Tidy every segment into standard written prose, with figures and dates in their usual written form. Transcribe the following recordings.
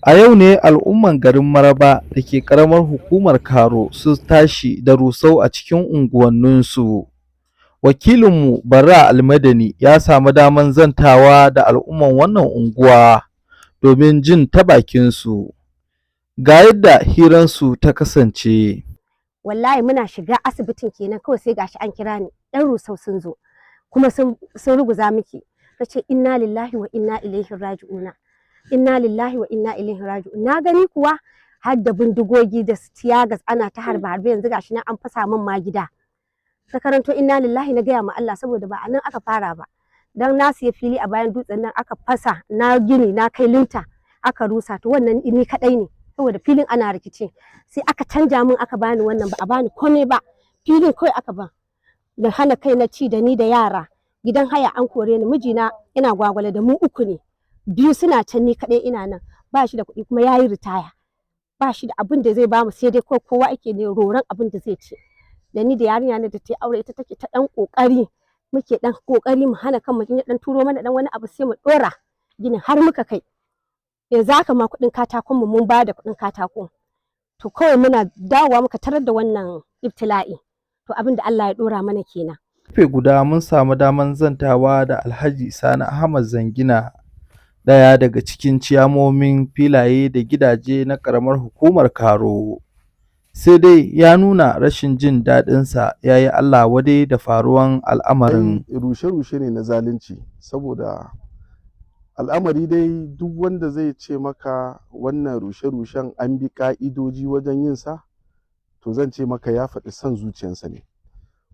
A yau ne al'umman garin Maraba da ke ƙaramar hukumar Karo su tashi da rusau a cikin unguwanninsu. Wakilinmu Barra Almadani ya samu daman zantawa da al'umman wannan unguwa domin jin ta bakinsu. Ga yadda hiransu ta kasance. Wallahi muna shiga asibitin kenan kawai sai gashi an kira ni ɗan rusau sun zo kuma sun ruguza miki. Nace inna lillahi wa inna ilaihi raji'una. Inna lillahi wa inna ilaihi raji'un. Na gani kuwa har da bindigogi da tiyagas ana ta harbe yanzu gashi nan an fasa min ma gida. Ta karanto inna lillahi na gaya ma Allah saboda ba a nan aka fara ba. Dan na siya fili a bayan dutsen nan aka fasa na gini na kai linta aka rusa to wannan ni kadai ne saboda filin ana rikici. Sai aka canja min aka bani wannan ba a bani komai ba. Filin kawai aka ban. Da hana kai na ci da ni da yara. Gidan haya an kore ni mijina ina gwagwale da mu uku ne. Biyu suna can ni kaɗai ina nan ba shi da kuɗi kuma ya yi ritaya ba shi da abin da zai bamu sai dai kowa ake ne roron abin da zai ci da ni da yarinya na da ta aure ita take ta ɗan ƙoƙari muke ɗan ƙoƙari mu hana kan mutum ya ɗan turo mana ɗan wani abu sai mu ɗora ginin har muka kai yanzu haka ma kuɗin katakon mu mun ba da kuɗin katako to kawai muna dawowa muka tarar da wannan ibtila'i to abin da Allah ya ɗora mana kenan. Karfe guda mun samu daman zantawa da Alhaji Sani Ahmad Zangina, ɗaya daga cikin ciyamomin filaye da gidaje na ƙaramar hukumar Karo. Sai dai ya nuna rashin jin daɗinsa ya yi Allah wadai da faruwan al'amarin. Rushe-rushe ne na zalunci saboda al'amari dai duk wanda zai ce maka wannan rushe-rushen an bi ƙa'idoji wajen yinsa to zan ce maka ya faɗi son zuciyarsa ne.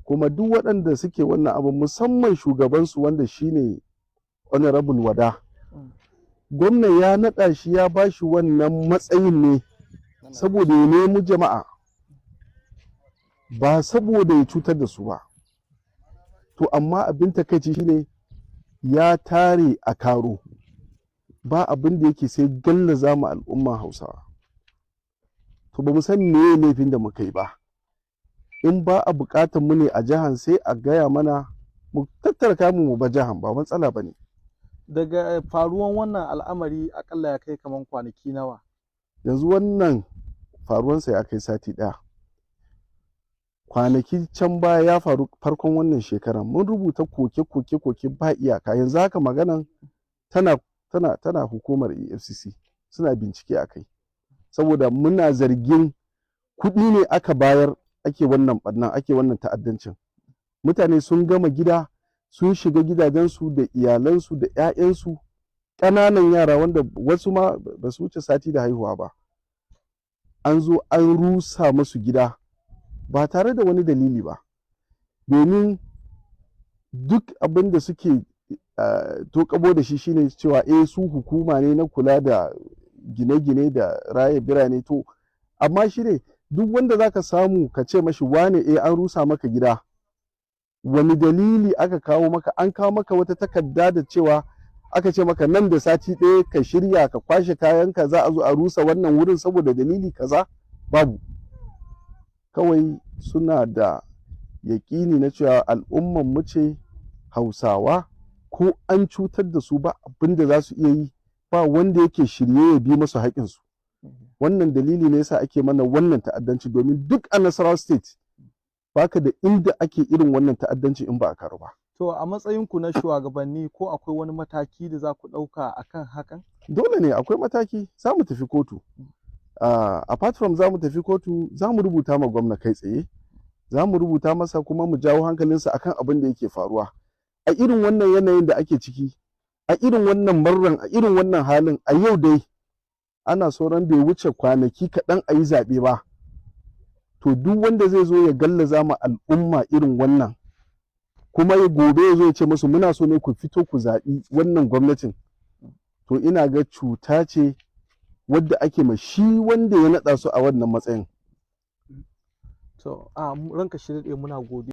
Kuma duk waɗanda suke wannan abu musamman shugabansu wanda shine Honorable Wada. Gwamna ya naɗa shi ya ba shi wannan matsayin ne saboda ya nemi jama'a ba saboda ya cutar da su ba. To amma abin takaici shine ya tare a Karo ba abin da yake sai gallaza mu al'umma Hausawa. To ba mu san me laifin da muka yi ba. In ba a buƙatar mu ne a jihan sai a gaya mana mu tattara kamun mu ba jihan ba matsala ba ne. Daga faruwan wannan al'amari akalla ya kai kaman kwanaki nawa? Yanzu wannan faruwansa ya kai sati ɗaya. Kwanaki can baya ya faru farkon wannan shekarar mun rubuta koke ba iyaka yanzu haka maganan tana hukumar EFCC suna bincike a kai saboda muna zargin kuɗi ne aka bayar ake wannan ɓarnan ake wannan ta'addancin. Mutane sun gama gida sun shiga gidajensu da iyalansu da 'ya'yansu ƙananan yara wanda wasu ma ba su wuce sati da haihuwa ba an zo an rusa musu gida ba tare da wani dalili ba domin duk abin da suke tokabo da shi shine cewa su hukuma ne na kula da gine-gine da raye birane to amma shi ne duk wanda zaka samu ka ce mashi wane an rusa maka gida wani dalili aka kawo maka an kawo maka wata takarda da cewa aka ce maka nan da sati ɗaya ka shirya ka kwashe kayanka za a zo a rusa wannan wurin saboda dalili kaza babu kawai suna da yaƙini na cewa al'umman mu ce Hausawa ko an cutar da su ba abin da za su iya yi ba wanda yake shirye ya bi masu haƙinsu wannan dalili ne yasa ake mana wannan ta'addanci domin duk a Nasarawa State baka da inda ake irin wannan ta'addanci in ba a Karo ba. To a matsayinku na shugabanni ko akwai wani mataki da za ku ɗauka akan hakan? Dole ne akwai mataki za mu tafi kotu. Apart from za mu tafi kotu za mu rubuta ma gwamna kai tsaye za mu rubuta masa kuma mu jawo hankalinsa akan abin da yake faruwa. A irin wannan yanayin da ake ciki a irin wannan marran a irin wannan halin a yau dai ana sauran bai wuce kwanaki kaɗan a yi zaɓe ba. To duk wanda zai zo ya gallaza ma al'umma irin wannan kuma ya gobe ya zo ya ce musu muna so ne ku fito ku zaɓi wannan gwamnatin to ina ga cuta ce wadda ake ma shi wanda ya naɗa su a wannan matsayin. To ranka shi daɗe muna godiya.